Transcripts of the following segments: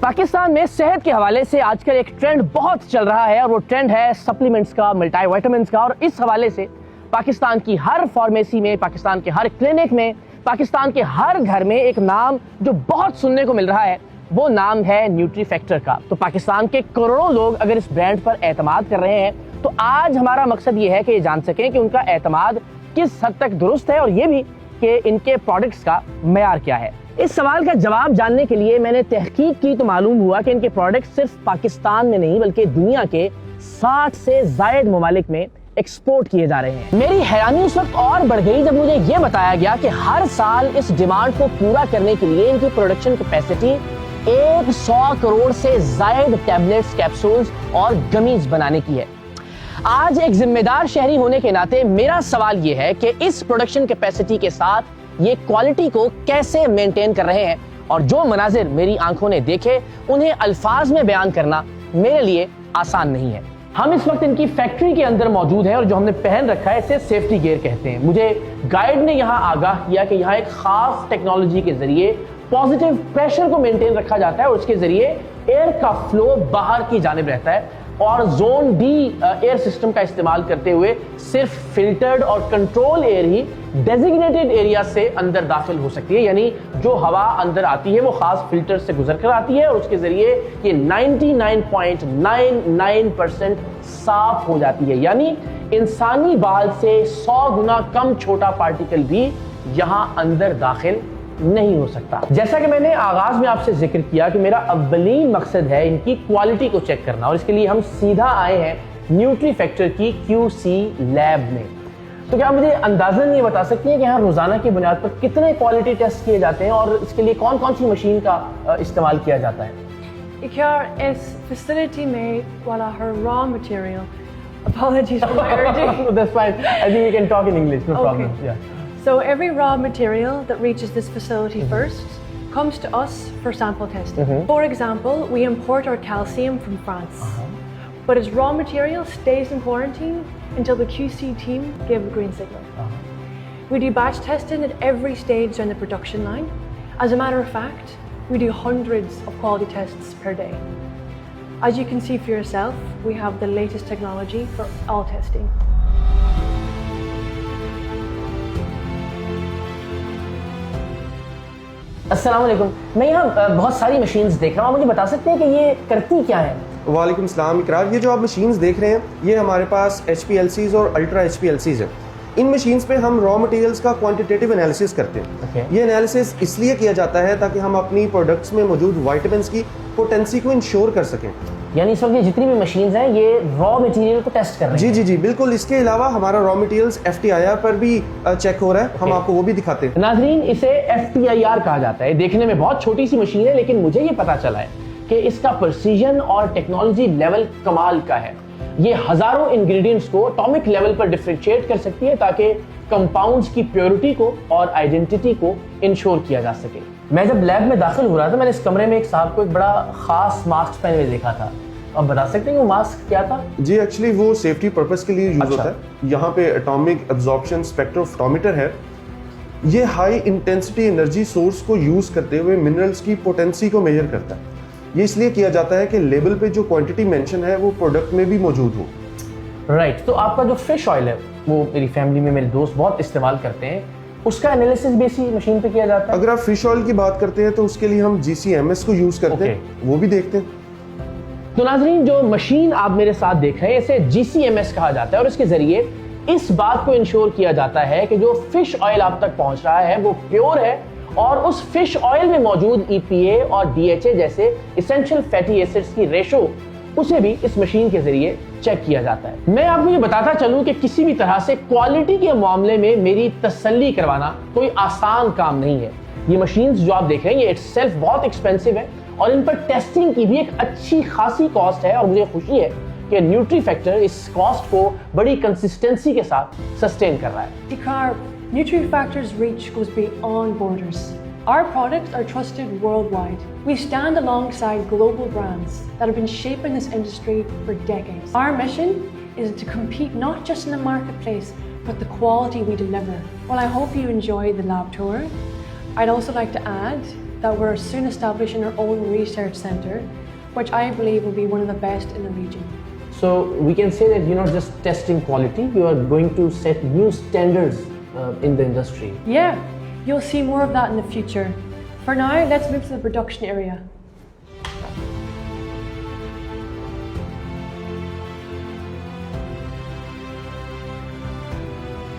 پاکستان میں صحت کے حوالے سے آج کل ایک ٹرینڈ بہت چل رہا ہے اور وہ ٹرینڈ ہے سپلیمنٹس کا، ملٹی وائٹامنس کا. اور اس حوالے سے پاکستان کی ہر فارمیسی میں، پاکستان کے ہر کلینک میں، پاکستان کے ہر گھر میں ایک نام جو بہت سننے کو مل رہا ہے، وہ نام ہے نیوٹری فیکٹر کا. تو پاکستان کے کروڑوں لوگ اگر اس برانڈ پر اعتماد کر رہے ہیں تو آج ہمارا مقصد یہ ہے کہ یہ جان سکیں کہ ان کا اعتماد کس حد تک درست ہے اور یہ بھی کہ ان کے پروڈکٹس کا معیار کیا ہے. اس سوال کا جواب جاننے کے لیے میں نے تحقیق کی تو معلوم ہوا کہ ان کے پروڈکٹس صرف پاکستان میں نہیں بلکہ دنیا کے 60 سے زائد ممالک میں ایکسپورٹ کیے جا رہے ہیں. میری حیرانی اس وقت اور بڑھ گئی جب مجھے یہ بتایا گیا کہ ہر سال اس ڈیمانڈ کو پورا کرنے کے لیے ان کی پروڈکشن کیپیسٹی 100 کروڑ سے زائد ٹیبلٹس، کیپسولز اور گمیز بنانے کی ہے. آج ایک ذمہ دار شہری ہونے کے ناطے میرا سوال یہ ہے کہ اس پروڈکشن کیپیسٹی کے ساتھ یہ کوالٹی کو کیسے مینٹین کر رہے ہیں، اور جو مناظر میری آنکھوں نے دیکھے انہیں الفاظ میں بیان کرنا میرے لیے آسان نہیں ہے. ہم اس وقت ان کی فیکٹری کے اندر موجود ہیں اور جو ہم نے پہن رکھا ہے اسے سیفٹی گیئر کہتے ہیں. مجھے گائیڈ نے یہاں آگاہ کیا کہ یہاں ایک خاص ٹیکنالوجی کے ذریعے پازیٹیو پریشر کو مینٹین رکھا جاتا ہے اور اس کے ذریعے ایئر کا فلو باہر کی جانب رہتا ہے اور زون ڈی ایئر سسٹم کا استعمال کرتے ہوئے صرف فلٹرڈ اور کنٹرول ایئر ہی ڈیزیگنیٹڈ ایریا سے اندر داخل ہو سکتی ہے. یعنی جو ہوا اندر آتی ہے وہ خاص فلٹر سے گزر کر آتی ہے اور اس کے ذریعے یہ 99.99% صاف ہو جاتی ہے. یعنی انسانی بال سے 100 گنا کم چھوٹا پارٹیکل بھی یہاں اندر داخل نہیں ہو سکتا. جیسا کہ میں نے آغاز میں آپ سے ذکر کیا کہ میرا اولین مقصد ہے ان کی کوالٹی کو چیک کرنا، اور اس کے لیے ہم سیدھا آئے ہیں نیوٹری فیکٹر کی QC لیب میں. تو کیا مجھے اندازاً یہ بتا سکتی ہیں کہ یہاں روزانہ کی بنیاد پر کتنے کوالٹی ٹیسٹ کیے جاتے ہیں اور اس کے لیے کون کون سی مشین کا استعمال کیا جاتا ہے؟ Here is facility made while her raw material. Apologies for my urging. That's fine. I think we can talk in English, no problem. Okay. Yeah. So every raw material that reaches this facility first comes to us for sample testing. For example, we import our calcium from France, but its raw material stays in quarantine until the QC team give a green signal. We do batch testing at every stage on the production line. As a matter of fact, we do hundreds of quality tests per day. As you can see for yourself, we have the latest technology for all testing. السلام علیکم. میں یہاں بہت ساری machines دیکھ رہا ہوں، مجھے بتا سکتے ہیں کہ یہ کرتی کیا ہے؟ وعلیکم السلام اقرار. یہ جو آپ مشینز دیکھ رہے ہیں یہ ہمارے پاس HPLCs اور الٹرا HPLCs ہیں. ان مشینز پہ ہم را مٹیریلز کا کوانٹیٹیو انالیسس کرتے ہیں. یہ انالیسس اس لیے کیا جاتا ہے تاکہ ہم اپنی پروڈکٹس میں موجود وائٹامنس کی پوٹینسی کو انشور کر سکیں. یعنی اس وقت یہ جتنی بھی مشینز ہیں یہ را مٹیریل کو ٹیسٹ کر رہی ہیں؟ جی بالکل. اس کے علاوہ ہمارا را مٹیریلز FTIR پر بھی چیک ہو رہا ہے. ہم آپ کو وہ بھی دکھاتے ہیں. ناظرین، اسے FTIR کہا جاتا ہے. دیکھنے میں بہت چھوٹی سی مشین ہے لیکن مجھے یہ پتا چلا ہے کہ اس کا پرسیژن اور ٹیکنالوجی لیول کمال کا ہے. یہ ہزاروں انگریڈینٹس کو اٹامک لیول پر ڈفرینشیٹ کر سکتی ہے تاکہ کمپاؤنڈز کی پیورٹی کو اور آئیڈینٹی کو انشور کیا جا سکے. میں جب لیب میں داخل ہو رہا تھا میں نے اس کمرے میں ایک صاحب کو ایک بڑا خاص ماسک پہنے ہوئے دیکھا تھا. آپ بتا سکتے ہیں وہ ماسک کیا تھا؟ جی ایکچولی وہ سیفٹی پرپس کے لیے یوز ہوتا ہے. یہاں پہ اٹامک ابزارپشن اسپیکٹروفوٹومیٹر ہے. یہ ہائی انٹینسٹی انرجی سورس کو یوز کرتے ہوئے منرلز کی پوٹینسی کو میجر کرتا ہے. یہ اس لیے کیا جاتا ہے کہ لیبل پہ جو کوانٹٹی مینشن ہے وہ پروڈکٹ میں بھی موجود ہو. رائٹ. تو آپ کا جو فش آئل ہے وہ میری فیملی میں میرے دوست بہت استعمال کرتے ہیں، اس کا انالیسس بھی اسی مشین پہ کیا جاتا ہے؟ اگر آپ فش آئل کی بات کرتے ہیں تو اس کے لیے ہم GCMS کو یوز کرتے ہیں. وہ بھی دیکھتے ہیں. تو ناظرین، جو مشین آپ میرے ساتھ دیکھ رہے ہیں اسے GCMS کہا جاتا ہے اور اس کے ذریعے اس بات کو انشور کیا جاتا ہے کہ جو فش آئل آپ تک پہنچ رہا ہے وہ پیور ہے اور اس فش آئل میں موجود EPA اور DHA جیسے اسینشل فیٹی ایسڈز کی ریشو اسے بھی اس مشین کے ذریعے چیک کیا جاتا ہے. میں آپ کو یہ بتاتا چلوں کہ کسی بھی طرح سے کوالٹی کے معاملے میں میری تسلی کروانا کوئی آسان کام نہیں ہے. یہ مشینز جو آپ دیکھ رہے ہیں یہ اٹ سیلف بہت ایکسپینسو ہے اور ان پر ٹیسٹنگ کی بھی ایک اچھی خاصی کاسٹ ہے اور مجھے خوشی ہے کہ نیوٹری فیکٹر اس کاسٹ کو بڑی کنسسٹنسی کے ساتھ سسٹین کر رہا ہے. Ikrar, Nutri Factor's reach goes beyond borders. Our products are trusted worldwide. We stand alongside global brands that have been shaping this industry for decades. Our mission is to compete not just in the marketplace, but the quality we deliver. Well, I hope you enjoyed the lab tour. I'd also like to add that we're soon establishing our own research centre, which I believe will be one of the best in the region. So we can say that you're not just testing quality, you are going to set new standards in the industry. Yeah, you'll see more of that in the future. For now, let's move to the production area.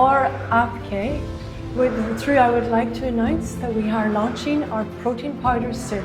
Or APK, through I would like to announce that we are launching our protein powders soon.